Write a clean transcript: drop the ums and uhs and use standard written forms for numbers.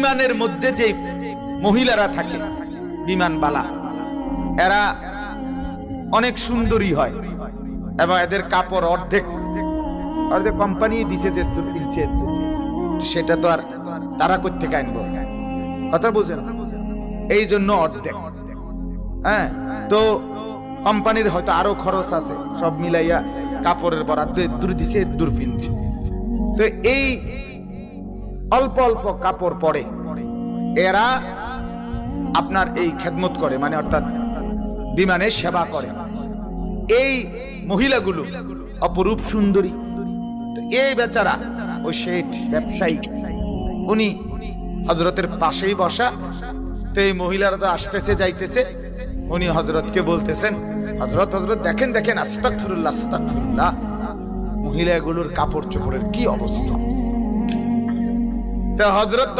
বিমানের মধ্যে যে মহিলারা থাকে বিমানবালা, এরা অনেক সুন্দরী হয় এবং এদের কাপড় অর্ধেক কোম্পানি দিছে যে কিনছে, সেটা তো আর তারা করতে আনবো, কথা বুঝেন? এই জন্য অর্ধেক। হ্যাঁ, তো কোম্পানির হয়তো আরো খরচ আছে, সব মিলাইয়া কাপড়ের বরাদ্দ দূর দিছে, দূর কিনছে। তো এই অল্প অল্প কাপড় পরে এরা আপনার এই খেদমত করে, মানে অর্থাৎ বিমানের সেবা করে। এই মহিলাগুলো অপরূপ সুন্দরী। তো এই বেচারা ওই শেঠ ব্যবসায়ী, উনি হযরতের পাশেই বসা। তো এই মহিলারা তো আসতেছে যাইতেছে, উনি হযরতকে বলতেছেন, হযরত হযরত দেখেন দেখেন, আস্তাগফিরুল্লাহ আস্তাগফিরুল্লাহ, মহিলাগুলোর কাপড় চোপড়ের কি অবস্থা। তো হযরত